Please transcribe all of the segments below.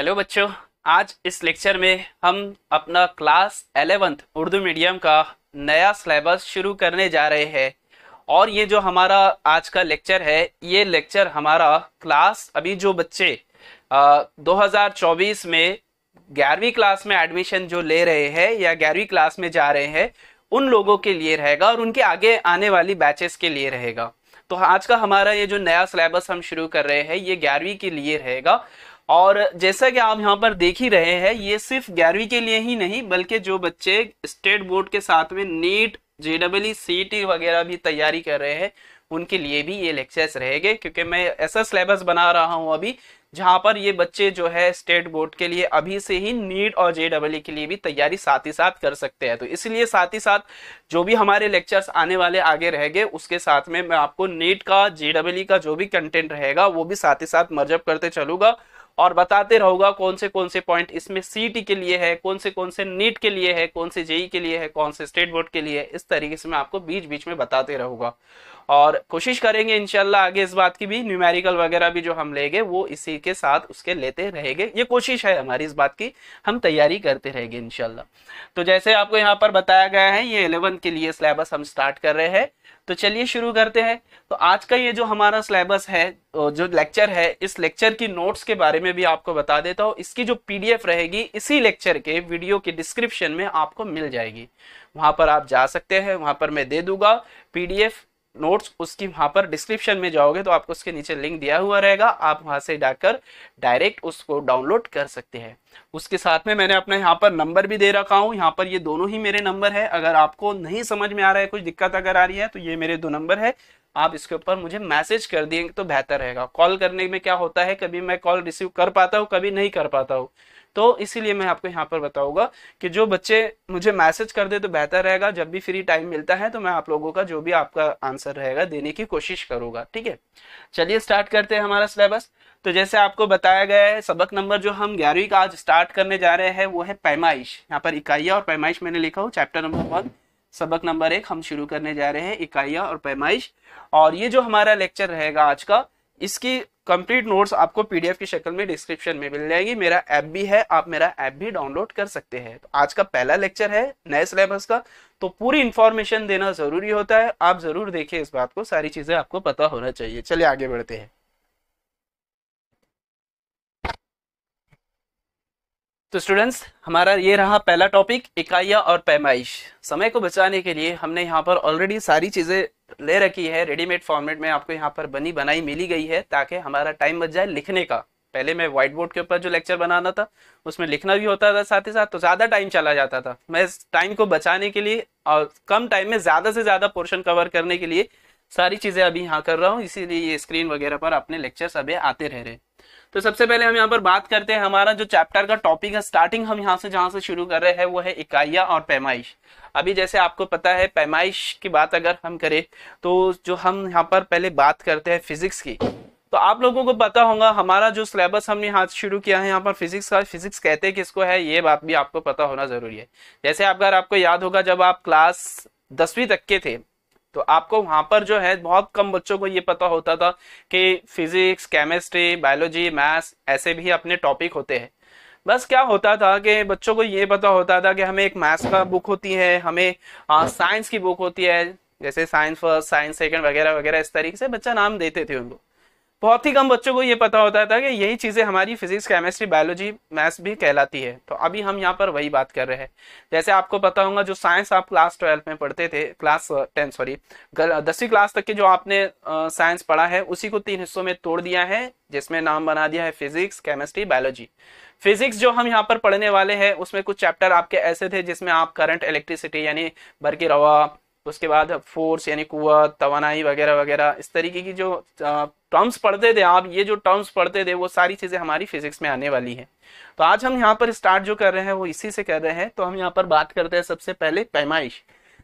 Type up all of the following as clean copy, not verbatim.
Hello बच्चों। आज इस लेक्चर में हम अपना क्लास 11th उर्दू मीडियम का नया सिलेबस शुरू करने जा रहे हैं। और ये जो हमारा आज का लेक्चर है, ये लेक्चर हमारा क्लास अभी जो बच्चे 2024 में 11वीं क्लास में एडमिशन जो ले रहे हैं या 11वीं क्लास में जा रहे हैं, उन लोगों के लिए रहेगा और उनके आगे आने वाली बैचेस के लिए रहेगा। तो आज का हमारा ये जो नया सिलेबस हम शुरू कर रहे हैं, ये 11वीं के लिए रहेगा। और जैसा कि आप यहाँ पर देख ही रहे हैं, ये सिर्फ 11वीं के लिए ही नहीं बल्कि जो बच्चे स्टेट बोर्ड के साथ में नीट, जेईई, सीईटी वगैरह भी तैयारी कर रहे हैं, उनके लिए भी ये लेक्चर्स रहेंगे। क्योंकि मैं ऐसा सिलेबस बना रहा हूँ अभी जहाँ पर ये बच्चे जो है स्टेट बोर्ड के लिए अभी से ही नीट और जेईई के लिए भी तैयारी साथ ही साथ कर सकते हैं। तो इसलिए साथ ही साथ जो भी हमारे लेक्चर्स आने वाले आगे रहेंगे, उसके साथ में मैं आपको नीट का, जेईई का जो भी कंटेंट रहेगा वो भी साथ ही साथ मर्जअप करते चलूंगा और बताते रहूंगा कौन से पॉइंट इसमें सीईटी के लिए है, कौन से नीट के लिए है, कौन से जेई के लिए है, कौन से स्टेट बोर्ड के लिए है। इस तरीके से मैं आपको बीच बीच में बताते रहूंगा और कोशिश करेंगे इंशाल्लाह आगे इस बात की भी, न्यूमेरिकल वगैरह भी जो हम लेंगे वो इसी के साथ उसके लेते रहेंगे। ये कोशिश है हमारी इस बात की, हम तैयारी करते रहेंगे इंशाल्लाह। तो जैसे आपको यहाँ पर बताया गया है, ये 11 के लिए सिलेबस हम स्टार्ट कर रहे हैं। तो चलिए शुरू करते हैं। तो आज का ये जो हमारा सिलेबस है, जो लेक्चर है, इस लेक्चर की नोट्स के बारे में भी आपको बता देता हूँ। इसकी जो पीडीएफ रहेगी इसी लेक्चर के वीडियो के डिस्क्रिप्शन में आपको मिल जाएगी, वहां पर आप जा सकते हैं। वहां पर मैं दे दूंगा पीडीएफ नोट्स, उसकी वहां पर डिस्क्रिप्शन में जाओगे तो आपको उसके नीचे लिंक दिया हुआ रहेगा, आप वहां से जाकर डायरेक्ट उसको डाउनलोड कर सकते हैं। उसके साथ में मैंने अपना यहाँ पर नंबर भी दे रखा हूँ। यहाँ पर ये दोनों ही मेरे नंबर है। अगर आपको नहीं समझ में आ रहा है, कुछ दिक्कत अगर आ रही है, तो ये मेरे 2 नंबर है, आप इसके ऊपर मुझे मैसेज कर दिएंगे तो बेहतर रहेगा। कॉल करने में क्या होता है, कभी मैं कॉल रिसीव कर पाता हूँ, कभी नहीं कर पाता हूँ। तो इसीलिए मैं आपको यहाँ पर बताऊंगा कि जो बच्चे मुझे मैसेज कर दे तो बेहतर रहेगा। जब भी फ्री टाइम मिलता है तो मैं आप लोगों का जो भी आपका आंसर रहेगा देने की कोशिश करूंगा। ठीक है, चलिए स्टार्ट करते हैं हमारा सिलेबस। तो जैसे आपको बताया गया है, सबक नंबर जो हम 11वीं का आज स्टार्ट करने जा रहे हैं वो है पैमाइश। यहाँ पर इकाइयाँ और पैमाइश मैंने लिखा हूँ। चैप्टर नंबर 1 सबक नंबर 1 हम शुरू करने जा रहे हैं, इकाइयाँ और पैमाइश। और ये जो हमारा लेक्चर रहेगा आज का, इसकी कंप्लीट नोट्स आपको पीडीएफ की शक्ल में डिस्क्रिप्शन में मिल जाएगी। मेरा ऐप भी है, आप मेरा ऐप भी डाउनलोड कर सकते हैं। तो आज का पहला लेक्चर है नए सिलेबस का, तो पूरी इंफॉर्मेशन देना जरूरी होता है। आप जरूर देखिए इस बात को, सारी चीजें आपको पता होना चाहिए। चलिए आगे बढ़ते हैं। तो स्टूडेंट्स, हमारा ये रहा पहला टॉपिक, इकाइयाँ और पैमाइश। समय को बचाने के लिए हमने यहाँ पर ऑलरेडी सारी चीजें ले रखी है, रेडीमेड फॉर्मेट में आपको यहाँ पर बनी बनाई मिली गई है, ताकि हमारा टाइम बच जाए लिखने का। पहले मैं व्हाइट बोर्ड के ऊपर जो लेक्चर बनाना था उसमें लिखना भी होता था साथ ही साथ, तो ज्यादा टाइम चला जाता था। मैं इस टाइम को बचाने के लिए और कम टाइम में ज्यादा से ज्यादा पोर्शन कवर करने के लिए सारी चीजें अभी यहाँ कर रहा हूँ, इसीलिए ये स्क्रीन वगैरह पर अपने लेक्चर्स अभी आते रह रहे। तो सबसे पहले हम यहाँ पर बात करते हैं, हमारा जो चैप्टर का टॉपिक है, स्टार्टिंग हम यहाँ से जहाँ से शुरू कर रहे हैं वो है इकाइयाँ और पैमाइश। अभी जैसे आपको पता है, पैमाइश की बात अगर हम करें तो जो हम यहाँ पर पहले बात करते हैं फिजिक्स की, तो आप लोगों को पता होगा हमारा जो सिलेबस हमने यहाँ शुरू किया है, यहाँ पर फिजिक्स का, फिजिक्स कहते हैं किसको है, ये बात भी आपको पता होना जरूरी है। जैसे अगर आपको याद होगा, जब आप क्लास 10वीं तक के थे तो आपको वहां पर जो है बहुत कम बच्चों को ये पता होता था कि फिजिक्स, केमिस्ट्री, बायोलॉजी, मैथ्स ऐसे भी अपने टॉपिक होते हैं। बस क्या होता था कि बच्चों को ये पता होता था कि हमें एक मैथ्स का बुक होती है, हमें साइंस की बुक होती है, जैसे साइंस फर्स्ट, साइंस सेकंड वगैरह वगैरह, इस तरीके से बच्चा नाम देते थे उनको। बहुत ही कम बच्चों को ये पता होता था कि यही चीजें हमारी फिजिक्स, केमिस्ट्री, बायोलॉजी, मैथ्स भी कहलाती है। तो अभी हम यहाँ पर वही बात कर रहे हैं। जैसे आपको पता होगा, जो साइंस आप क्लास 12 में पढ़ते थे, क्लास 10 सॉरी 10वीं क्लास तक के जो आपने साइंस पढ़ा है, उसी को 3 हिस्सों में तोड़ दिया है, जिसमें नाम बना दिया है फिजिक्स, केमिस्ट्री, बायोलॉजी। फिजिक्स जो हम यहाँ पर पढ़ने वाले हैं, उसमें कुछ चैप्टर आपके ऐसे थे जिसमें आप करंट, इलेक्ट्रिसिटी यानी बरकी रवा, उसके बाद फोर्स यानी कुव्वत, तवानाई वगैरह वगैरह, इस तरीके की जो टर्म्स पढ़ते थे आप, ये जो टर्म्स पढ़ते थे वो सारी चीजें हमारी फिजिक्स में आने वाली हैं। तो आज हम यहाँ पर स्टार्ट जो कर रहे हैं वो इसी से कर रहे हैं। तो हम यहाँ पर बात करते हैं सबसे पहले पैमाइश।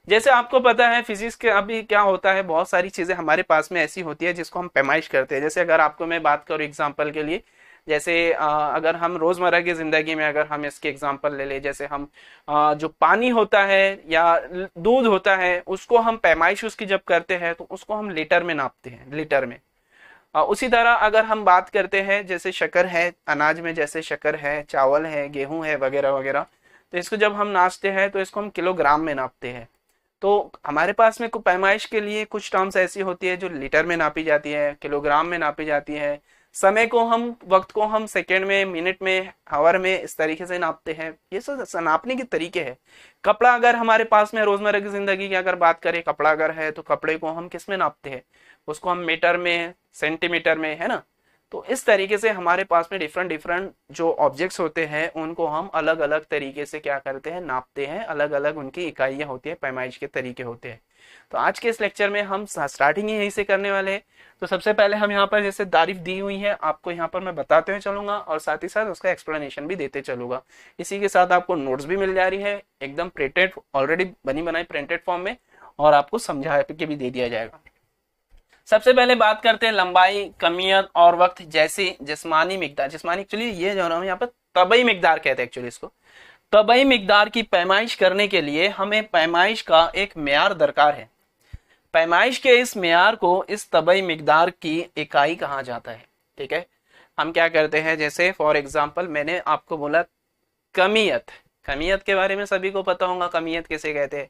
जैसे आपको पता है फिजिक्स के अभी क्या होता है, बहुत सारी चीजें हमारे पास में ऐसी होती है जिसको हम पैमाइश करते हैं। जैसे अगर आपको मैं बात करूँ एग्जाम्पल के लिए, जैसे अगर हम रोजमर्रा की जिंदगी में अगर हम इसके एग्जांपल ले ले, जैसे हम जो पानी होता है या दूध होता है, उसको हम पैमाइश उसकी जब करते हैं तो उसको हम लीटर में नापते हैं, लीटर में। उसी तरह अगर हम बात करते हैं जैसे शक्कर है, अनाज में जैसे शक्कर है, चावल है, गेहूं है वगैरह वगैरह, तो इसको जब हम नापते हैं तो इसको हम किलोग्राम में नापते हैं। तो हमारे पास में पैमाइश के लिए कुछ टर्म्स ऐसी होती है जो लीटर में नापी जाती है, किलोग्राम में नापी जाती है। समय को हम, वक्त को हम सेकेंड में, मिनट में, आवर में, इस तरीके से नापते हैं। ये सब नापने के तरीके हैं। कपड़ा अगर हमारे पास में रोजमर्रा की जिंदगी की अगर बात करें, कपड़ा अगर है तो कपड़े को हम किस में नापते हैं, उसको हम मीटर में, सेंटीमीटर में, है ना। तो इस तरीके से हमारे पास में डिफरेंट डिफरेंट जो ऑब्जेक्ट्स होते हैं उनको हम अलग अलग तरीके से क्या करते हैं, नापते हैं। अलग अलग उनकी इकाइयां होती है, पैमाइश के तरीके होते हैं। तो आज के इस लेक्चर में हम स्टार्टिंग ही यहीं से करने वाले हैं। तो सबसे पहले हम यहाँ पर जैसे तारीफ दी हुई है आपको यहाँ पर मैं बताते हुए चलूंगा और साथ ही साथ उसका एक्सप्लेनेशन भी देते चलूंगा। इसी के साथ आपको नोट्स भी मिल जा रही है एकदम प्रिंटेड, ऑलरेडी बनी बनाई प्रिंटेड फॉर्म में, और आपको समझा के भी दे दिया जाएगा। सबसे पहले बात करते हैं लंबाई, कमियत और वक्त जैसी जिस्मानी मिकदार। जिस्मानी एक्चुअली ये जो है यहाँ पर तबई मिकदार कहते हैं एक्चुअली इसको। तबई मिकदार की पैमाइश करने के लिए हमें पैमाइश का एक मेयार दरकार है। पैमाइश के इस मेयार को, इस तबई मिकदार की इकाई कहा जाता है। ठीक है, हम क्या करते हैं, जैसे फॉर एग्जांपल मैंने आपको बोला कमियत। कमियत के बारे में सभी को पता होगा, कमियत किसे कहते हैं।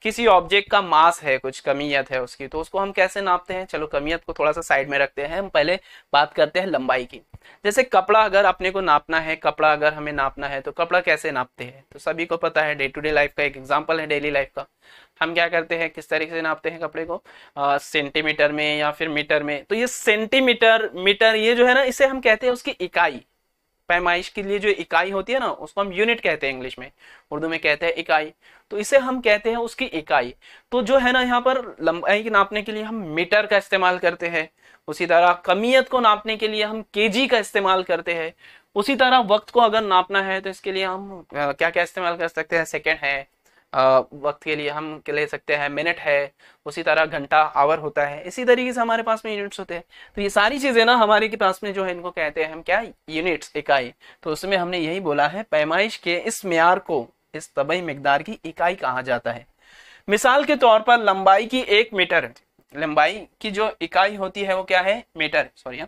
किसी ऑब्जेक्ट का मास है, कुछ कमियत है उसकी, तो उसको हम कैसे नापते हैं। चलो कमियत को थोड़ा सा साइड में रखते हैं, हम पहले बात करते हैं लंबाई की। जैसे कपड़ा अगर अपने को नापना है, कपड़ा अगर हमें नापना है तो कपड़ा कैसे नापते हैं, तो सभी को पता है, डे टू डे लाइफ का एक एग्जाम्पल है डेली लाइफ का। हम क्या करते हैं, किस तरीके से नापते हैं कपड़े को, सेंटीमीटर में या फिर मीटर में। तो ये सेंटीमीटर, मीटर, ये जो है ना, इसे हम कहते हैं उसकी इकाई। पैमाइश के लिए जो इकाई होती है ना, उसको हम यूनिट कहते हैं, इंग्लिश में, उर्दू में कहते हैं इकाई। तो इसे हम कहते हैं उसकी इकाई। तो जो है ना, यहाँ पर लंबाई नापने के लिए हम मीटर का इस्तेमाल करते हैं। उसी तरह कमियत को नापने के लिए हम केजी का इस्तेमाल करते हैं। उसी तरह वक्त को अगर नापना है तो इसके लिए हम क्या क्या इस्तेमाल कर सकते हैं, सेकेंड है, वक्त के लिए हम ले सकते हैं मिनट है, उसी तरह घंटा, आवर होता है। इसी तरीके से हमारे पास में यूनिट्स होते हैं। तो ये सारी चीजें ना हमारे के पास में जो है, इनको कहते हैं हम क्या, यूनिट्स, इकाई। तो उसमें हमने यही बोला है, पैमाइश के इस मेयार को, इस तबई मिकदार की इकाई कहा जाता है। मिसाल के तौर पर लंबाई की 1 मीटर, लंबाई की जो इकाई होती है वो क्या है, मीटर, सॉरी।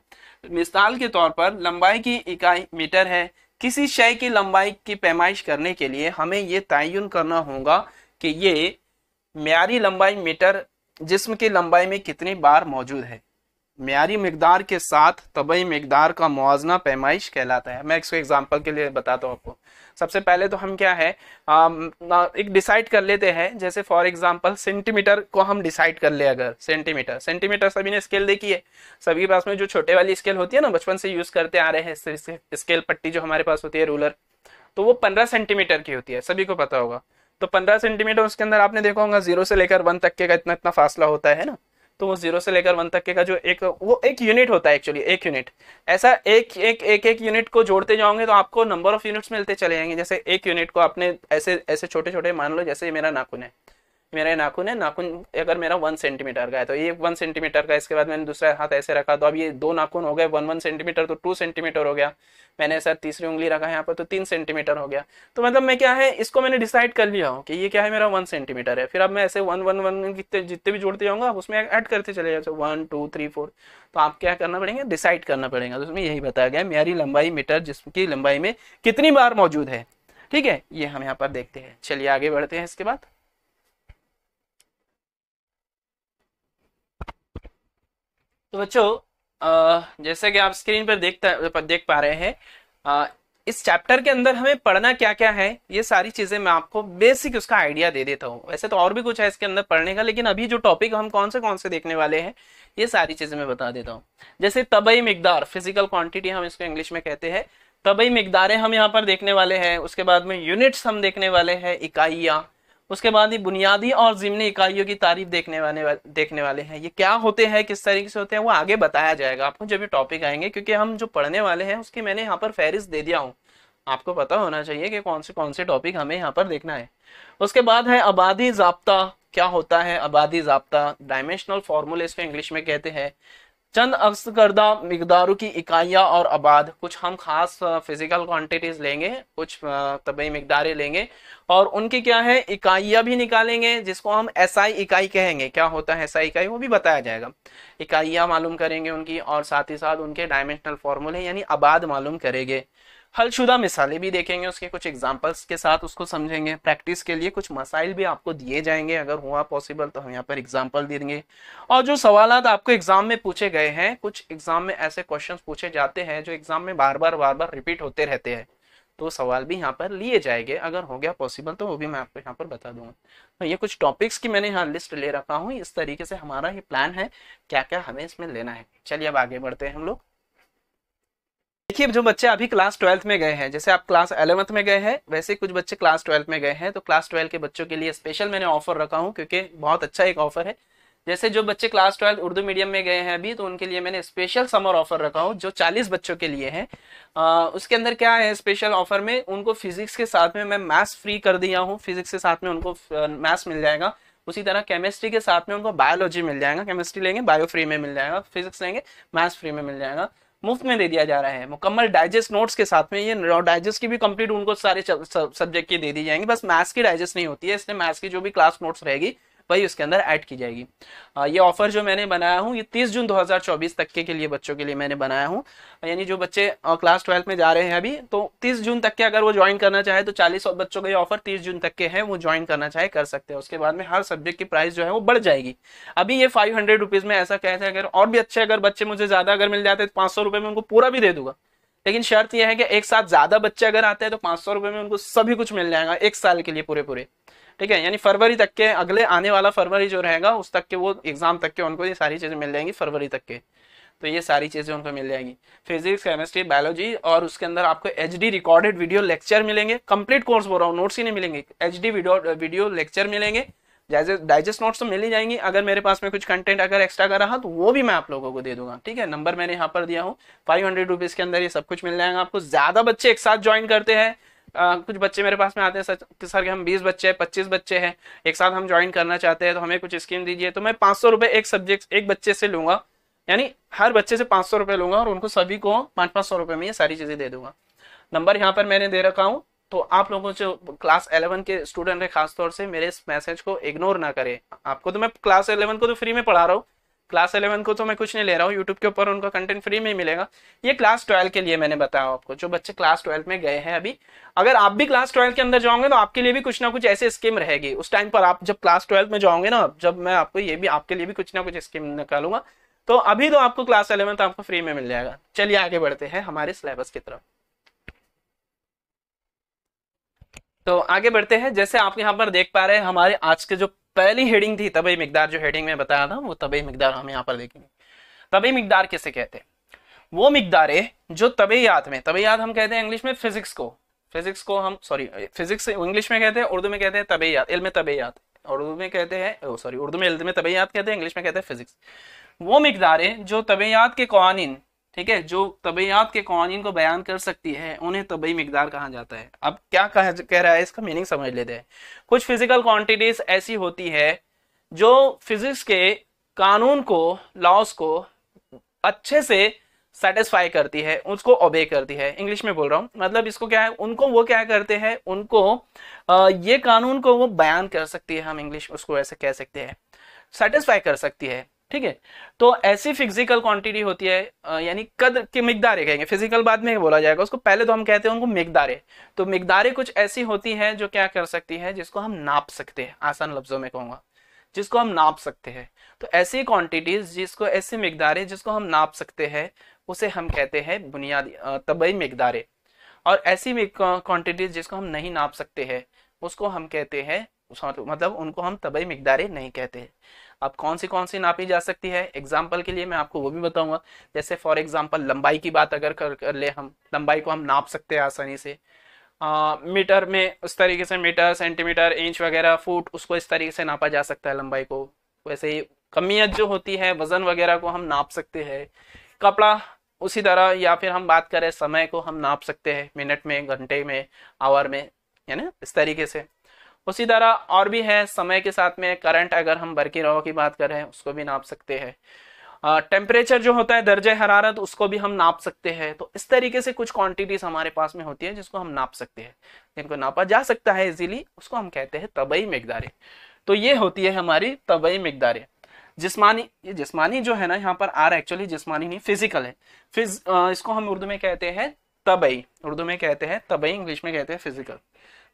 मिसाल के तौर पर लंबाई की इकाई मीटर है। किसी शय की लंबाई की पैमाइश करने के लिए हमें ये तयन करना होगा कि ये म्यारी लंबाई मीटर जिस्म की लंबाई में कितनी बार मौजूद है। म्यारी मिकदार के साथ तबई मिकदार का मुआवजना पैमाइश कहलाता है। मैं इसको एग्जांपल के लिए बताता हूँ आपको। सबसे पहले तो हम क्या है, एक डिसाइड कर लेते हैं। जैसे फॉर एग्जांपल सेंटीमीटर को हम डिसाइड कर ले, अगर सेंटीमीटर, सेंटीमीटर सभी ने स्केल देखी है, सभी के पास में जो छोटे वाली स्केल होती है ना, बचपन से यूज करते आ रहे हैं, स्केल पट्टी जो हमारे पास होती है, रूलर, तो वो 15 सेंटीमीटर की होती है, सभी को पता होगा। तो 15 सेंटीमीटर, उसके अंदर आपने देखा होगा 0 से लेकर 1 तक के का इतना इतना फासला होता है ना। तो वो 0 से लेकर 1 तक के का जो वो एक यूनिट होता है एक्चुअली, एक यूनिट। ऐसा एक यूनिट को जोड़ते जाओगे तो आपको नंबर ऑफ यूनिट्स मिलते चले जाएंगे। जैसे एक यूनिट को आपने ऐसे ऐसे छोटे छोटे मान लो, जैसे मेरा नाखून है, मेरा नाखून है, नाखून अगर मेरा 1 सेंटीमीटर का है तो ये 1 सेंटीमीटर का, इसके बाद मैंने दूसरा हाथ ऐसे रखा तो अब ये 2 नाखून हो गए 1 सेंटीमीटर, तो 2 सेंटीमीटर हो गया। मैंने ऐसा तीसरी उंगली रखा यहाँ पर तो 3 सेंटीमीटर हो गया। तो मतलब मैं क्या है, इसको मैंने डिसाइड कर लिया हूँ कि ये क्या है, मेरा 1 सेंटीमीटर है। फिर अब मैं ऐसे 1 जितने भी जोड़ते जाऊंगा आप उसमें ऐड करते चले जाओ, 1 2 3 4। तो आप क्या करना पड़ेगा, डिसाइड करना पड़ेगा। तो उसमें यही बताया गया, म्यारी लंबाई मीटर जिस्म की लंबाई में कितनी बार मौजूद है। ठीक है, ये हम यहाँ पर देखते हैं। चलिए आगे बढ़ते हैं। इसके बाद तो बच्चों, जैसे कि आप स्क्रीन पर देख पा रहे हैं, इस चैप्टर के अंदर हमें पढ़ना क्या क्या है, ये सारी चीजें मैं आपको बेसिक उसका आइडिया दे देता हूँ। वैसे तो और भी कुछ है इसके अंदर पढ़ने का, लेकिन अभी जो टॉपिक हम कौन से देखने वाले हैं ये सारी चीजें मैं बता देता हूँ। जैसे तबई मिकदार, फिजिकल क्वांटिटी हम इसको इंग्लिश में कहते हैं, तबई मिकदारें हम यहाँ पर देखने वाले हैं। उसके बाद में यूनिट्स हम देखने वाले हैं, इकाइयां। उसके बाद ही बुनियादी और ज़िमनी इकाइयों की तारीफ देखने वाले हैं। ये क्या होते हैं, किस तरीके से होते हैं, वो आगे बताया जाएगा आपको जब ये टॉपिक आएंगे, क्योंकि हम जो पढ़ने वाले हैं उसकी मैंने यहाँ पर फहरिस्त दे दिया हूँ। आपको पता होना चाहिए कि कौन से टॉपिक हमें यहाँ पर देखना है। उसके बाद है आबादी ज़ाब्ता। क्या होता है आबादी ज़ाब्ता, डायमेंशनल फॉर्मूले इसको इंग्लिश में कहते हैं। चंद अक्स करदा मिकदारों की इकाइयाँ और आबाद, कुछ हम खास फिजिकल क्वांटिटीज लेंगे, कुछ तबई मिकदारें लेंगे और उनकी क्या है इकाइयाँ भी निकालेंगे, जिसको हम एसआई इकाई कहेंगे। क्या होता है एसआई इकाई वो भी बताया जाएगा। इकाइयाँ मालूम करेंगे उनकी और साथ ही साथ उनके डायमेंशनल फॉर्मूले यानी आबाद मालूम करेंगे। हलशुदा मिसालें भी देखेंगे, उसके कुछ एग्जांपल्स के साथ उसको समझेंगे। प्रैक्टिस के लिए कुछ मसाइल भी आपको दिए जाएंगे, अगर हुआ पॉसिबल तो हम यहाँ पर एग्जांपल दे देंगे। और जो सवालात आपको एग्जाम में पूछे गए हैं, कुछ एग्जाम में ऐसे क्वेश्चंस पूछे जाते हैं जो एग्जाम में बार बार रिपीट होते रहते हैं, तो सवाल भी यहाँ पर लिए जाएंगे। अगर हो गया पॉसिबल तो वो भी मैं आपको यहाँ पर बता दूंगा। तो ये कुछ टॉपिक्स की मैंने यहाँ लिस्ट ले रखा हूँ, इस तरीके से हमारा ये प्लान है क्या क्या हमें इसमें लेना है। चलिए अब आगे बढ़ते हैं हम लोग। देखिए जो बच्चे अभी क्लास 12th में गए हैं, जैसे आप क्लास 11th में गए हैं वैसे कुछ बच्चे क्लास 12th में गए हैं, तो क्लास 12 के बच्चों के लिए स्पेशल मैंने ऑफर रखा हूँ, क्योंकि बहुत अच्छा एक ऑफर है। जैसे जो बच्चे क्लास 12 उर्दू मीडियम में गए हैं अभी, तो उनके लिए मैंने स्पेशल समर ऑफर रखा हूँ जो 40 बच्चों के लिए है। उसके अंदर क्या है स्पेशल ऑफर में, उनको फिजिक्स के साथ में मैं मैथ्स फ्री कर दिया हूँ, फिजिक्स के साथ में उनको मैथ्स मिल जाएगा। उसी तरह केमिस्ट्री के साथ में उनको बायोलॉजी मिल जाएगा, केमिस्ट्री लेंगे बायो फ्री में मिल जाएगा, फिजिक्स लेंगे मैथ्स फ्री में मिल जाएगा, मुफ्त में दे दिया जा रहा है। मुकम्मल डाइजेस्ट नोट्स के साथ में, ये डाइजेस्ट की भी कंप्लीट उनको सारे सब्जेक्ट की दे दी जाएंगी, बस मैथ्स की डाइजेस्ट नहीं होती है, इसलिए मैथ्स की जो भी क्लास नोट्स रहेगी वही उसके अंदर ऐड की जाएगी। ये ऑफर जो मैंने बनाया हूँ ये 30 जून 2024 तक के लिए बच्चों के लिए मैंने बनाया हूँ। यानी जो बच्चे क्लास 12 में जा रहे हैं अभी, तो 30 जून तक के अगर वो ज्वाइन करना चाहे तो 40 बच्चों का ये ऑफर 30 जून तक के हैं, वो ज्वाइन करना चाहे कर सकते हैं। उसके बाद में हर सब्जेक्ट की प्राइस जो है वो बढ़ जाएगी। अभी ये 500 रुपीज में ऐसा कहते हैं, अगर और भी अच्छे अगर बच्चे मुझे ज्यादा अगर मिल जाते तो 500 रुपए में उनको पूरा भी दे दूंगा, लेकिन शर्त यह है कि एक साथ ज्यादा बच्चे अगर आते हैं तो 500 रुपए में उनको सभी कुछ मिल जाएगा एक साल के लिए पूरे। ठीक है, यानी फरवरी तक के, अगले आने वाला फरवरी जो रहेगा उस तक के, वो एग्जाम तक के उनको ये सारी चीजें मिल जाएंगी फरवरी तक के। तो ये सारी चीजें उनको मिल जाएंगी, फिजिक्स केमिस्ट्री बायोलॉजी, और उसके अंदर आपको एचडी रिकॉर्डेड वीडियो लेक्चर मिलेंगे। कंप्लीट कोर्स बोल रहा हूँ, नोट्स ही नहीं मिलेंगे, एचडी वीडियो लेक्चर मिलेंगे। डाइजेस्ट नोट्स तो मिल ही जाएंगी, अगर मेरे पास में कुछ कंटेंट अगर एक्स्ट्रा का रहा तो वो भी मैं आप लोगों को दे दूंगा। ठीक है, नंबर मैंने यहाँ पर दिया हूँ, 500 रुपीज के अंदर ये सब कुछ मिल जाएगा आपको। ज्यादा बच्चे एक साथ ज्वाइन करते हैं, कुछ बच्चे मेरे पास में आते हैं सर कि हम 20 बच्चे हैं 25 बच्चे हैं एक साथ हम ज्वाइन करना चाहते हैं, तो हमें कुछ स्कीम दीजिए, तो मैं 500 रुपए एक सब्जेक्ट एक बच्चे से लूंगा, यानी हर बच्चे से 500 रुपए लूंगा और उनको सभी को 500 रुपए में ये सारी चीजें दे दूंगा। नंबर यहाँ पर मैंने दे रखा हूँ, तो आप लोगों जो क्लास 11 के स्टूडेंट है खासतौर से मेरे इस मैसेज को इग्नोर ना करें। आपको तो मैं क्लास 11 को तो फ्री में पढ़ा रहा हूँ, क्लास 11 को तो मैं कुछ नहीं ले रहा हूँ, यूट्यूब के ऊपर उनका कंटेंट फ्री में ही मिलेगा। ये क्लास 12 के लिए मैंने बताया आपको, जो बच्चे क्लास 12 में गए हैं अभी, अगर आप भी क्लास 12 के अंदर जाओगे तो आपके लिए भी कुछ ना कुछ ऐसे स्कीम रहेगी। उस टाइम पर आप जब क्लास 12 में जाओगे ना, जब मैं आपको ये भी आपके लिए भी कुछ ना कुछ स्कीम निकालूंगा, तो अभी तो आपको क्लास 11 तो आपको फ्री में मिल जाएगा। चलिए आगे बढ़ते हैं हमारे सिलेबस की तरफ। तो आगे बढ़ते हैं, जैसे आप यहाँ पर देख पा रहे हैं हमारे आज के जो पहली हेडिंग थी तबई मिकदार, जो हेडिंग में बताया था वो तबई मिकदार हम यहाँ पर देखेंगे। तबई मिकदार किसे कहते हैं? वो मिकदारें जो तबैयात में, तबैयात हम कहते हैं इंग्लिश में फिजिक्स को हम फिजिक्स इंग्लिश में कहते हैं, उर्दू में कहते हैं तबैयात, इल्म तबैयात, उर्दू में कहते हैं उर्दू में इल्म तबैयात कहते हैं, इंग्लिश में कहते हैं फिजिक्स। वो मिकदारें जो तबैयात के कवानीन, ठीक है, जो तबैयात के कवानीन को बयान कर सकती है, उन्हें तबई मिकदार कहा जाता है। अब क्या कह रहा है, इसका मीनिंग समझ लेते हैं। कुछ फिजिकल क्वांटिटीज ऐसी होती है जो फिजिक्स के कानून को, लॉस को अच्छे से सेटिस्फाई करती है, उसको ओबे करती है। इंग्लिश में बोल रहा हूं, मतलब इसको क्या है, उनको वो क्या करते हैं, उनको ये कानून को वो बयान कर सकती है, हम इंग्लिश उसको ऐसे कह सकते हैं, सेटिस्फाई कर सकती है। ठीक है, तो ऐसी फिजिकल क्वांटिटी होती है, यानी कद की मिकदारें कहेंगे, फिजिकल बाद में बोला जाएगा उसको, पहले तो हम कहते हैं उनको मिकदारें। तो मिकदारें कुछ ऐसी होती हैं जो क्या कर सकती है, जिसको हम नाप सकते हैं, आसान लफ्जों में कहूंगा, जिसको हम नाप सकते हैं। तो ऐसी क्वांटिटीज जिसको, ऐसी मिकदारें जिसको हम नाप सकते हैं, उसे हम कहते हैं बुनियादी तबई मिकदारें। और ऐसी क्वांटिटीज जिसको हम नहीं नाप सकते हैं उसको हम कहते हैं, मतलब उनको हम तबई मिकदारें नहीं कहते। अब कौन सी नापी जा सकती है, एग्जाम्पल के लिए मैं आपको वो भी बताऊंगा। जैसे फॉर एग्जाम्पल लंबाई की बात अगर कर ले, हम लंबाई को हम नाप सकते हैं आसानी से, मीटर में उस तरीके से, मीटर सेंटीमीटर इंच वगैरह फुट, उसको इस तरीके से नापा जा सकता है लंबाई को। वैसे ही कमियत जो होती है, वजन वगैरह को हम नाप सकते हैं। कपड़ा उसी तरह, या फिर हम बात करें समय को हम नाप सकते हैं, मिनट में, घंटे में, आवर में, है ना, इस तरीके से। उसी तरह और भी है, समय के साथ में करंट, अगर हम बरकी रहो की बात करें उसको भी नाप सकते हैं। टेम्परेचर जो होता है दर्जे हरारत, उसको भी हम नाप सकते हैं। तो इस तरीके से कुछ क्वांटिटीज हमारे पास में होती है जिसको हम नाप सकते हैं, जिनको नापा जा सकता है इजीली, उसको हम कहते हैं तबई मिकदारें। तो ये होती है हमारी तबई मिकदारें। जिस्मानी, ये जिस्मानी जो है ना यहाँ पर आर एक्चुअली जिस्मानी नहीं फिजिकल है। इसको हम उर्दू में कहते हैं तबई, उर्दू में कहते हैं तबई, इंग्लिश में कहते हैं फिजिकल।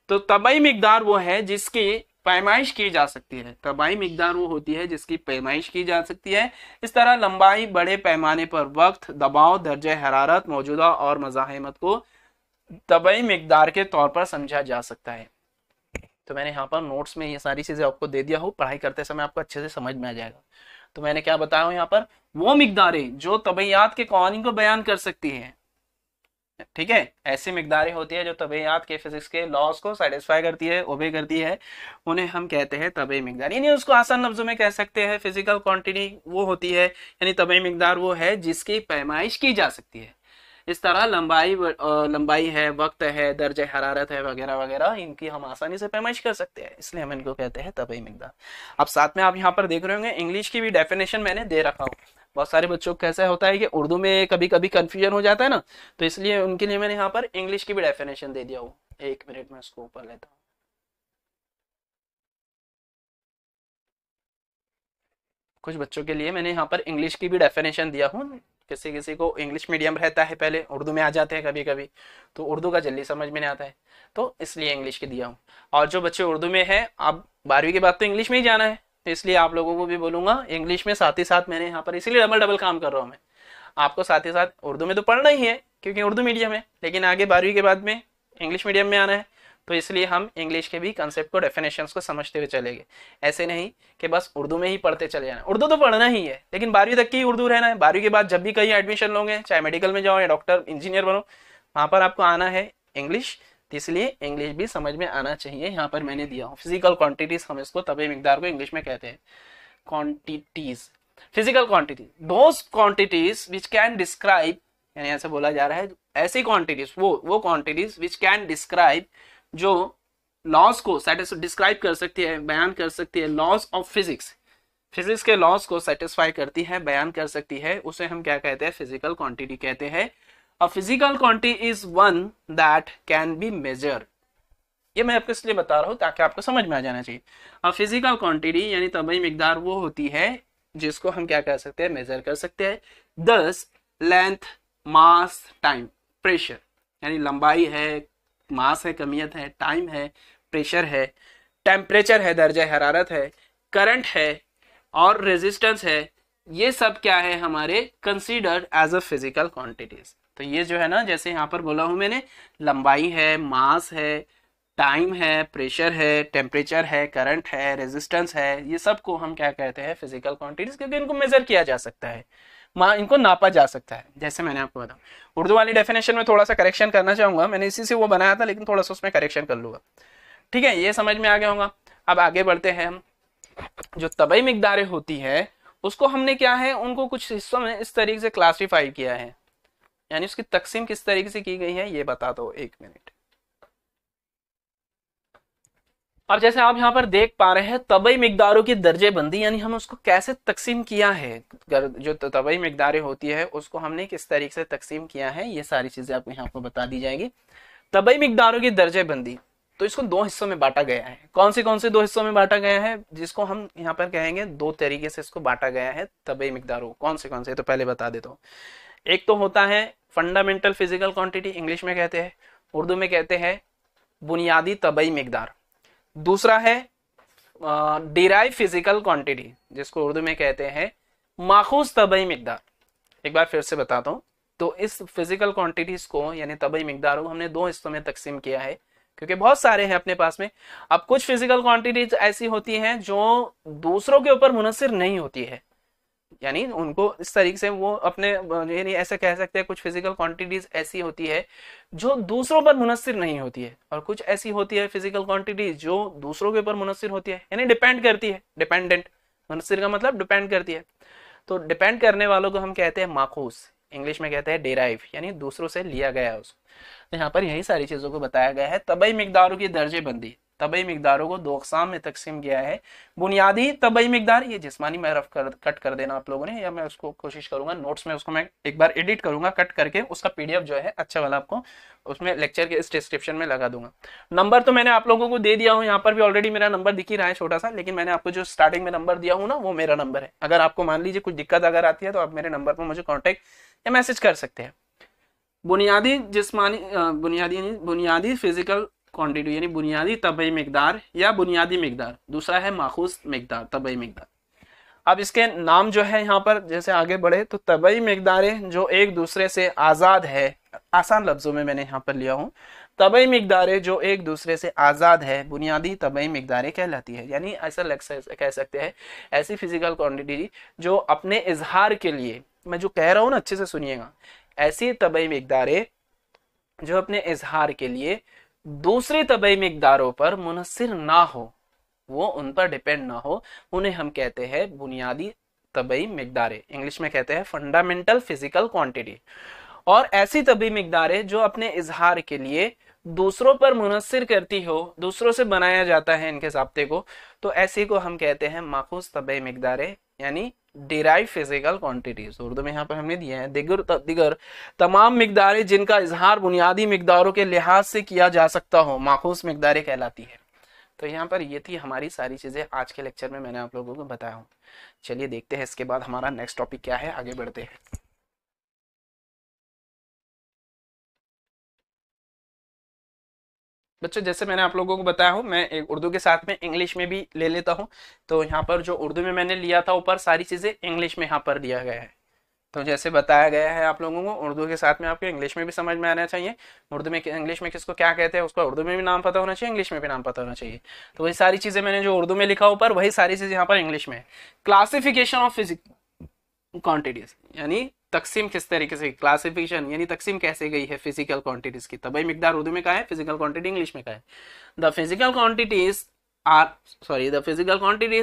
तो तबई मिकदार वो है जिसकी पैमाइश की जा सकती है। तबाई मिकदार वो होती है जिसकी पैमाइश की जा सकती है। इस तरह लंबाई, बड़े पैमाने पर वक्त, दबाव, दर्जे हरारत, मौजूदा और मज़ाहिमत को तबाई मिकदार के तौर पर समझा जा सकता है। तो मैंने यहाँ पर नोट्स में ये सारी चीजें आपको दे दिया हूँ, पढ़ाई करते समय आपको अच्छे से समझ में आ जाएगा। तो मैंने क्या बताया हूँ यहाँ पर, वो मिकदारें जो तबैयात के कवानीन को बयान कर सकती है। ठीक है, ऐसी मिकदारें होती है जो तबैयात के फिजिक्स के लॉज को सेटिस्फाई करती है, ओबे करती है, उन्हें हम कहते हैं तबई मिकदार। यानी उसको आसान लफ्जों में कह सकते हैं फिजिकल क्वांटिटी वो होती है, यानी तबई मिकदार वो है जिसकी पैमाइश की जा सकती है। इस तरह लंबाई है, वक्त है, दर्जे हरारत है, वगैरह वगैरह, इनकी हम आसानी से पैमाइश कर सकते हैं, इसलिए हम इनको कहते हैं तबई मिकदार। अब साथ में आप यहाँ पर देख रहे होंगे इंग्लिश की भी डेफिनेशन मैंने दे रखा हूँ। बहुत सारे बच्चों को कैसा होता है कि उर्दू में कभी कभी कंफ्यूजन हो जाता है ना, तो इसलिए उनके लिए मैंने यहाँ पर इंग्लिश की भी डेफिनेशन दे दिया हूँ। एक मिनट में इसको ऊपर लेता हूँ। कुछ बच्चों के लिए मैंने यहाँ पर इंग्लिश की भी डेफिनेशन दिया हूँ। किसी किसी को इंग्लिश मीडियम रहता है, पहले उर्दू में आ जाते हैं कभी कभी, तो उर्दू का जल्दी समझ में नहीं आता है, तो इसलिए इंग्लिश की दिया हूँ। और जो बच्चे उर्दू में है, अब 12वीं के बाद तो इंग्लिश में ही जाना है, तो इसलिए आप लोगों को भी बोलूंगा इंग्लिश में साथ ही साथ मैंने यहाँ पर इसीलिए डबल काम कर रहा हूँ मैं। आपको साथ ही साथ उर्दू में तो पढ़ना ही है क्योंकि उर्दू मीडियम है, लेकिन आगे 12वीं के बाद में इंग्लिश मीडियम में आना है, तो इसलिए हम इंग्लिश के भी कंसेप्ट को, डेफिनेशंस को समझते हुए चलेंगे। ऐसे नहीं कि बस उर्दू में ही पढ़ते चले जाना। उर्दू तो पढ़ना ही है, लेकिन 12वीं तक की उर्दू रहना है। 12वीं के बाद जब भी कहीं एडमिशन लोगे, चाहे मेडिकल में जाओ या डॉक्टर इंजीनियर बनो, वहां पर आपको आना है इंग्लिश, तो इसलिए इंग्लिश भी समझ में आना चाहिए। यहाँ पर मैंने दिया हूँ फिजिकल क्वांटिटीज, हम इसको तबई मिकदार को इंग्लिश में कहते हैं quantities, physical quantity, those quantities which can describe, यानी ऐसे बोला जा रहा है ऐसी क्वांटिटीज, वो क्वांटिटीज विच कैन डिस्क्राइब, जो लॉज को डिस्क्राइब कर सकती है, बयान कर सकती है, लॉज ऑफ फिजिक्स, फिजिक्स के लॉज को सेटिस्फाई करती है, बयान कर सकती है, उसे हम क्या कहते हैं, फिजिकल क्वांटिटी कहते हैं। A physical quantity is one that can be measure. ये मैं आपको इसलिए बता रहा हूं ताकि आपको समझ में आ जाना चाहिए। अ फिजिकल क्वांटिटी यानी तबई मिकदार वो होती है जिसको हम क्या कह सकते हैं, मेजर कर सकते हैं। दस लेंथ, मास, टाइम, प्रेशर, यानी लंबाई है, मास है, कमियत है, टाइम है, प्रेशर है, टेम्परेचर है, दर्जा हरारत है, करंट है और रेजिस्टेंस है, ये सब क्या है हमारे considered as a physical quantities. तो ये जो है ना, जैसे यहाँ पर बोला हूं मैंने, लंबाई है, मास है, टाइम है, प्रेशर है, टेम्परेचर है, करंट है, रेजिस्टेंस है, ये सब को हम क्या कहते हैं, फिजिकल क्वांटिटीज, क्योंकि इनको मेजर किया जा सकता है, इनको नापा जा सकता है। जैसे मैंने आपको बताया, उर्दू वाली डेफिनेशन में थोड़ा सा करेक्शन करना चाहूंगा, मैंने इसी से वो बनाया था, लेकिन थोड़ा सा उसमें करेक्शन कर लूंगा। ठीक है, ये समझ में आ गया होगा। अब आगे बढ़ते हैं हम। जो तबई मिकदारें होती है उसको हमने क्या है, उनको कुछ हिस्सों में इस तरीके से क्लासिफाई किया है, यानी उसकी तकसीम किस तरीके से की गई है ये बता दो, एक मिनट। अब जैसे आप यहाँ पर देख पा रहे हैं तबई मिकदारों की दर्जे बंदी, यानी हम उसको कैसे तकसीम किया है, जो तबई मिकदारें होती है उसको हमने किस तरीके से तकसीम किया है, ये सारी चीजें आपको यहाँ पर बता दी जाएगी। तबई मिकदारों की दर्जे बंदी, तो इसको दो हिस्सों में बांटा गया है। कौन से दो हिस्सों में बांटा गया है, जिसको हम यहाँ पर कहेंगे, दो तरीके से इसको बांटा गया है तबई मिकदारों। कौन से तो पहले बता देता हूँ। एक तो होता है फंडामेंटल फिजिकल क्वांटिटी, इंग्लिश में कहते हैं, उर्दू में कहते हैं बुनियादी तबई मिकदार। दूसरा है डिराइव फिजिकल क्वांटिटी, जिसको उर्दू में कहते हैं माखूज तबई मिकदार। एक बार फिर से बताता हूँ। तो इस फिजिकल क्वांटिटीज को यानी तबई मिकदारों को हमने दो हिस्सों में तकसीम किया है, क्योंकि बहुत सारे हैं अपने पास में। अब कुछ फिजिकल क्वांटिटीज ऐसी होती हैं जो दूसरों के ऊपर मुनसिर नहीं होती है, यानी उनको इस तरीके से वो अपने, यानी ऐसे कह सकते हैं कुछ फिजिकल क्वांटिटीज ऐसी होती है जो दूसरों पर मुनसिर नहीं होती है, और कुछ ऐसी होती है फिजिकल क्वांटिटीज जो दूसरों के ऊपर मुनसिर होती है, यानी डिपेंड करती है। डिपेंडेंट, मुनसिर का मतलब डिपेंड करती है। तो डिपेंड करने वालों को हम कहते हैं माखूज, इंग्लिश में कहते हैं डेराइव, यानी दूसरों से लिया गया उसको। तो यहाँ पर यही सारी चीजों को बताया गया है। तबई मिकदारों की दर्जे बंदी, तबई मिकदारों को दो अक़साम में तकसीम किया है। बुनियादी तबई मिकदार, ये जिस्मानी में रफ कट कर देना आप लोगों ने, या मैं उसको कोशिश करूंगा नोट्स में उसको मैं एक बार एडिट करूंगा कट करके, उसका पीडीएफ जो है अच्छा वाला आपको उसमें लेक्चर के इस डिस्क्रिप्शन में लगा दूंगा। नंबर तो मैंने आप लोगों को दे दिया हूँ, यहाँ पर भी ऑलरेडी मेरा नंबर दिख ही रहा है छोटा सा, लेकिन मैंने आपको जो स्टार्टिंग में नंबर दिया हूँ ना वो मेरा नंबर है। अगर आपको मान लीजिए कुछ दिक्कत अगर आती है तो आप मेरे नंबर पर मुझे कॉन्टेक्ट या मैसेज कर सकते हैं। बुनियादी जिस्मानी बुनियादी फिजिकल क्वांटिटी यानी बुनियादी तबई मिकदार या बुनियादी मिकदार, दूसरा है माखूज मिकदार, तबई मिकदार। अब इसके नाम जो है यहाँ पर जैसे आगे बढ़े तो तबई मिकदारें जो एक दूसरे से आज़ाद है, आसान लफ्जों में मैंने यहाँ पर लिया हूँ, तबई मिकदारें जो एक दूसरे से आज़ाद है बुनियादी तबई मिकदारें कहलाती है। यानी ऐसा कह सकते हैं ऐसी फिजिकल क्वांटिटी जो अपने इजहार के लिए, मैं जो कह रहा हूँ ना अच्छे से सुनिएगा, ऐसी तबई मिकदारें जो अपने इजहार के लिए दूसरी तबई मिकदारों पर मुनहसिर ना हो, वो उन पर डिपेंड ना हो, उन्हें हम कहते हैं बुनियादी तबई मिकदारें, इंग्लिश में कहते हैं फंडामेंटल फिजिकल क्वांटिटी। और ऐसी तबई मिकदारें जो अपने इजहार के लिए दूसरों पर मुनहसिर करती हो, दूसरों से बनाया जाता है इनके ज़ाब्ते को, तो ऐसी को हम कहते हैं माखूज तबई मिकदारें यानी डिराइव फिजिकल क्वांटिटीज। उर्दू में यहाँ पर हमने दिया है दिगर तमाम मिकदारें जिनका इजहार बुनियादी मिकदारों के लिहाज से किया जा सकता हो माखूज मिकदारें कहलाती है। तो यहाँ पर ये थी हमारी सारी चीज़ें आज के लेक्चर में मैंने आप लोगों को बताया हूँ। चलिए देखते हैं इसके बाद हमारा नेक्स्ट टॉपिक क्या है, आगे बढ़ते हैं। बच्चों जैसे मैंने आप लोगों को बताया हूँ, मैं एक उर्दू के साथ में इंग्लिश में भी ले लेता हूँ। तो यहाँ पर जो उर्दू में मैंने लिया था ऊपर सारी चीज़ें इंग्लिश में यहाँ पर दिया गया है। तो जैसे बताया गया है आप लोगों को उर्दू के साथ में आपको इंग्लिश में भी समझ में आना चाहिए। उर्दू में इंग्लिश में किसको क्या कहते हैं उसका उर्दू में भी नाम पता होना चाहिए, इंग्लिश में भी नाम पता होना चाहिए। तो वही सारी चीज़ें मैंने जो उर्दू में लिखा ऊपर वही सारी चीज़ें यहाँ पर इंग्लिश में है। क्लासिफिकेशन ऑफ फिजिकल क्वांटिटीज यानी तकसीम किस तरीके से, क्लासिफिकेशन यानी तकसीम कैसे गई है फिजिकल क्वांटिटीज की। तबई मिकदार उर्दू में कहा है, फिजिकल क्वांटिटी इंग्लिश में कहा है। The physical quantities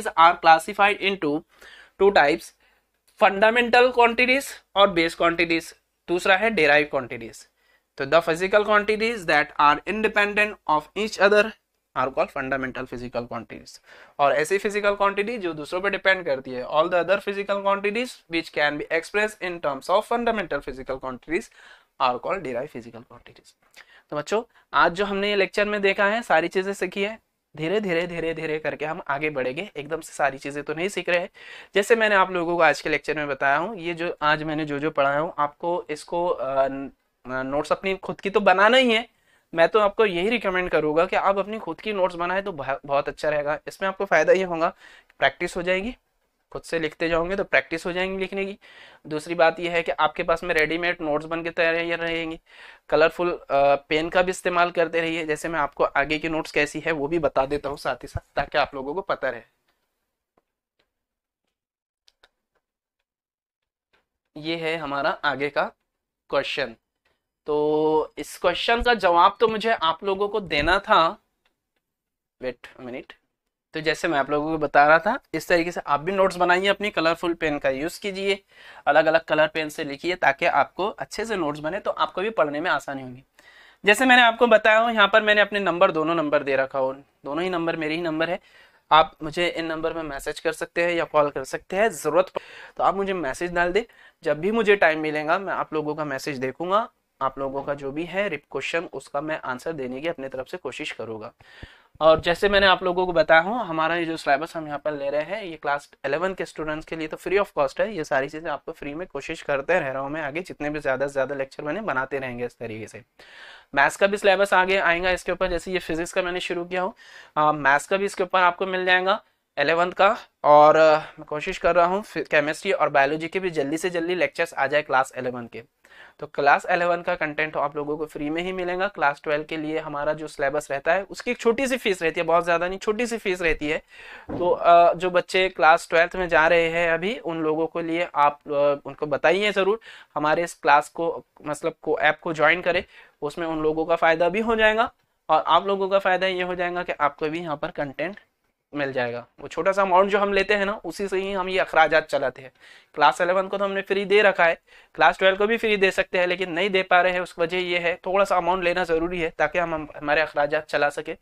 are classified into two types, fundamental quantities और बेस क्वांटिटीज, दूसरा है डेराइव क्वांटिटीज। तो the physical quantities that are independent of each other are called fundamental physical quantities. और ऐसी physical quantity जो दूसरों पर डिपेंड करती है, all the other physical quantities which can be expressed in terms of fundamental physical quantities are called derive physical quantities. तो बच्चों आज जो हमने ये लेक्चर में देखा है सारी चीजें सीखी है, धीरे धीरे करके हम आगे बढ़ेंगे, एकदम से सारी चीजें तो नहीं सीख रहे। जैसे मैंने आप लोगों को आज के लेक्चर में बताया हूँ, ये जो आज मैंने जो पढ़ाया हूँ आपको इसको नोट्स अपनी खुद की तो बनाना ही है। मैं तो आपको यही रिकमेंड करूंगा कि आप अपनी खुद की नोट्स बनाए तो बहुत अच्छा रहेगा। इसमें आपको फायदा ये होगा, प्रैक्टिस हो जाएगी, खुद से लिखते जाओगे तो प्रैक्टिस हो जाएंगी लिखने की। दूसरी बात यह है कि आपके पास में रेडीमेड नोट्स बन के तैयार रहेंगी। कलरफुल पेन का भी इस्तेमाल करते रहिए, जैसे मैं आपको आगे की नोट्स कैसी है वो भी बता देता हूँ साथ ही साथ, ताकि आप लोगों को पता रहे। ये है हमारा आगे का क्वेश्चन। तो इस क्वेश्चन का जवाब तो मुझे आप लोगों को देना था, वेट मिनट। तो जैसे मैं आप लोगों को बता रहा था इस तरीके से आप भी नोट्स बनाइए, अपनी कलरफुल पेन का यूज़ कीजिए, अलग अलग कलर पेन से लिखिए ताकि आपको अच्छे से नोट्स बने, तो आपको भी पढ़ने में आसानी होगी। जैसे मैंने आपको बताया हूँ यहाँ पर मैंने अपने नंबर दोनों नंबर दे रखा हो, दोनों ही नंबर मेरे ही नंबर है। आप मुझे इन नंबर में मैसेज कर सकते हैं या कॉल कर सकते हैं, ज़रूरत तो आप मुझे मैसेज डाल दे। जब भी मुझे टाइम मिलेगा मैं आप लोगों का मैसेज देखूंगा, आप लोगों का जो भी है क्वेश्चन उसका मैं आंसर देने की अपनी तरफ से कोशिश करूँगा। और जैसे मैंने आप लोगों को बताया हूँ हमारा ये जो सिलेबस हम यहाँ पर ले रहे हैं ये क्लास 11 के स्टूडेंट्स के लिए तो फ्री ऑफ कॉस्ट है। ये सारी चीज़ें आपको फ्री में कोशिश करते रह रहा हूँ मैं, आगे जितने भी ज़्यादा से ज़्यादा लेक्चर मैंने बनाते रहेंगे इस तरीके से। मैथ्स का भी सिलेबस आगे आएगा इसके ऊपर, जैसे ये फिजिक्स का मैंने शुरू किया हूँ, मैथ्स का भी इसके ऊपर आपको मिल जाएगा 11th का। और मैं कोशिश कर रहा हूँ केमिस्ट्री और बायोलॉजी के भी जल्दी से जल्दी लेक्चर्स आ जाए क्लास 11 के। तो क्लास 11 का कंटेंट आप लोगों को फ्री में ही मिलेगा। क्लास 12 के लिए हमारा जो सिलेबस रहता है उसकी एक छोटी सी फीस रहती है, बहुत ज़्यादा नहीं, छोटी सी फीस रहती है। तो जो बच्चे क्लास 12th में जा रहे हैं अभी उन लोगों के लिए आप उनको बताइए ज़रूर हमारे इस क्लास को, मतलब को ऐप को ज्वाइन करें, उसमें उन लोगों का फ़ायदा भी हो जाएगा और आप लोगों का फ़ायदा ये हो जाएगा कि आपको भी यहाँ पर कंटेंट मिल जाएगा। वो छोटा सा अमाउंट जो हम लेते हैं ना उसी से ही हम ये अखराजात चलाते हैं। क्लास 11 को तो हमने फ्री दे रखा है, क्लास 12 को भी फ्री दे सकते हैं, लेकिन नहीं दे पा रहे हैं उसकी वजह ये है थोड़ा सा अमाउंट लेना ज़रूरी है ताकि हम हमारे अखराजात चला सके।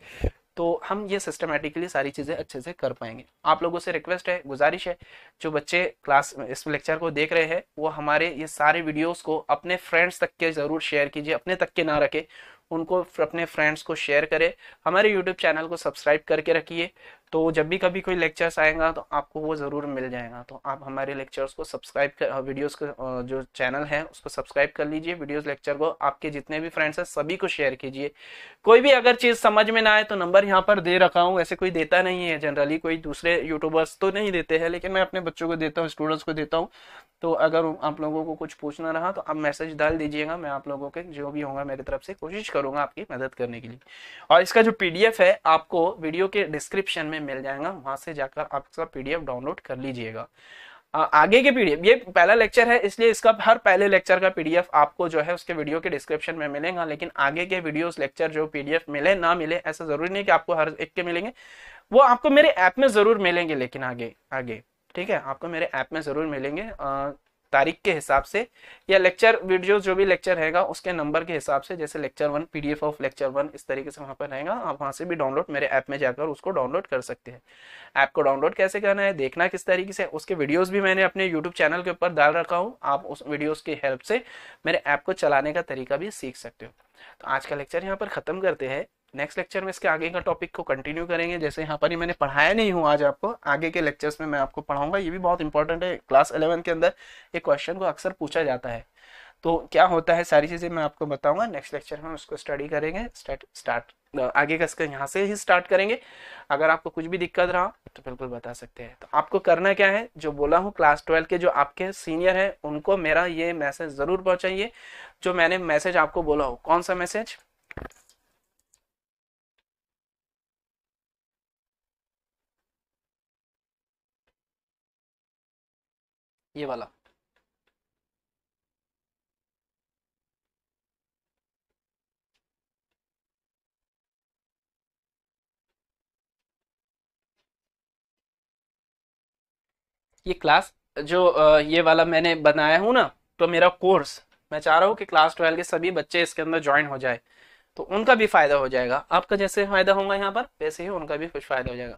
तो हम ये सिस्टमेटिकली सारी चीज़ें अच्छे से कर पाएंगे। आप लोगों से रिक्वेस्ट है, गुजारिश है, जो बच्चे क्लास इस लेक्चर को देख रहे हैं वो हमारे ये सारे वीडियोस को अपने फ्रेंड्स तक के ज़रूर शेयर कीजिए, अपने तक के ना रखे, उनको अपने फ्रेंड्स को शेयर करें। हमारे यूट्यूब चैनल को सब्सक्राइब करके रखिए, तो जब भी कभी कोई लेक्चर्स आएगा तो आपको वो ज़रूर मिल जाएगा। तो आप हमारे लेक्चर्स को सब्सक्राइब कर, वीडियोस को जो चैनल है उसको सब्सक्राइब कर लीजिए, वीडियोस लेक्चर को आपके जितने भी फ्रेंड्स हैं सभी को शेयर कीजिए। कोई भी अगर चीज़ समझ में ना आए तो नंबर यहाँ पर दे रखा हूँ, वैसे कोई देता नहीं है जनरली, कोई दूसरे यूट्यूबर्स तो नहीं देते हैं, लेकिन मैं अपने बच्चों को देता हूँ, स्टूडेंट्स को देता हूँ। तो अगर आप लोगों को कुछ पूछना रहा तो आप मैसेज डाल दीजिएगा, मैं आप लोगों के जो भी होगा मेरी तरफ से कोशिश करूंगा आपकी मदद करने के लिए। और इसका जो पीडीएफ है आपको वीडियो के डिस्क्रिप्शन में मिल जाएगा, वहां से जाकर आप इसका पीडीएफ डाउनलोड कर लीजिएगा। आगे के पीडीएफ, ये पहला लेक्चर है इसलिए इसका हर पहले लेक्चर का पीडीएफ आपको जो है उसके वीडियो के डिस्क्रिप्शन में मिलेगा, लेकिन आगे के वीडियोस लेक्चर जो पीडीएफ मिले ना मिले ऐसा जरूरी नहीं कि आपको हर एक के मिलेंगे, वो आपको मेरे ऐप में जरूर मिलेंगे, लेकिन आगे आगे ठीक है, आपको मेरे ऐप में जरूर मिलेंगे तारीख के हिसाब से, या लेक्चर वीडियो जो भी लेक्चर रहेगा उसके नंबर के हिसाब से, जैसे लेक्चर 1 पीडीएफ ऑफ लेक्चर 1 इस तरीके से वहां पर रहेगा, आप वहां से भी डाउनलोड मेरे ऐप में जाकर उसको डाउनलोड कर सकते हैं। ऐप को डाउनलोड कैसे करना है, देखना किस तरीके से, उसके वीडियोस भी मैंने अपने यूट्यूब चैनल के ऊपर डाल रखा हूँ, आप उस वीडियोस की हेल्प से मेरे ऐप को चलाने का तरीका भी सीख सकते हो। तो आज का लेक्चर यहाँ पर खत्म करते हैं, नेक्स्ट लेक्चर में इसके आगे का टॉपिक को कंटिन्यू करेंगे। जैसे यहाँ पर ही मैंने पढ़ाया नहीं हूँ आज आपको, आगे के लेक्चर्स में मैं आपको पढ़ाऊंगा, ये भी बहुत इंपॉर्टेंट है, क्लास 11 के अंदर एक क्वेश्चन को अक्सर पूछा जाता है, तो क्या होता है सारी चीजें मैं आपको बताऊंगा। नेक्स्ट लेक्चर में उसको स्टडी करेंगे, स्टार्ट आगे का इसका यहाँ से ही स्टार्ट करेंगे। अगर आपको कुछ भी दिक्कत रहा तो बिल्कुल बता सकते हैं। तो आपको करना क्या है, जो बोला हूँ क्लास 12 के जो आपके सीनियर है उनको मेरा ये मैसेज जरूर पहुंचाइए, जो मैंने मैसेज आपको बोला हो। कौन सा मैसेज, ये वाला, ये क्लास जो ये वाला मैंने बनाया हूं ना, तो मेरा कोर्स मैं चाह रहा हूँ कि क्लास 12 के सभी बच्चे इसके अंदर ज्वाइन हो जाए, तो उनका भी फायदा हो जाएगा, आपका जैसे फायदा होगा यहाँ पर वैसे ही उनका भी कुछ फायदा हो जाएगा।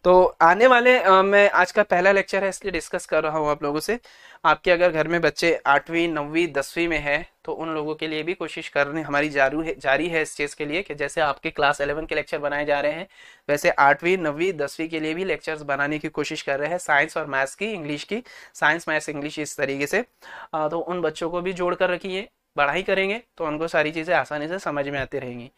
तो आने वाले मैं आज का पहला लेक्चर है इसलिए डिस्कस कर रहा हूँ आप लोगों से। आपके अगर घर में बच्चे 8वीं 9वीं 10वीं में है तो उन लोगों के लिए भी कोशिश करनी हमारी जारी है इस चीज़ के लिए कि जैसे आपके क्लास 11 के लेक्चर बनाए जा रहे हैं वैसे 8वीं 9वीं 10वीं के लिए भी लेक्चर्स बनाने की कोशिश कर रहे हैं, साइंस और मैथ्स की, इंग्लिश की, साइंस मैथ्स इंग्लिश इस तरीके से। तो उन बच्चों को भी जोड़ कर रखिए, पढ़ाई करेंगे तो उनको सारी चीज़ें आसानी से समझ में आती रहेंगी।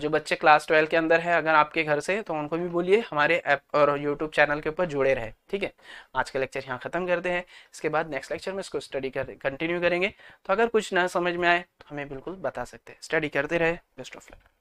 जो बच्चे क्लास 12 के अंदर है अगर आपके घर से, तो उनको भी बोलिए हमारे ऐप और यूट्यूब चैनल के ऊपर जुड़े रहे, ठीक है। आज का लेक्चर यहाँ खत्म करते हैं, इसके बाद नेक्स्ट लेक्चर में इसको स्टडी कंटिन्यू करेंगे। तो अगर कुछ ना समझ में आए तो हमें बिल्कुल बता सकते हैं। स्टडी करते रहे, बेस्ट ऑफ लक।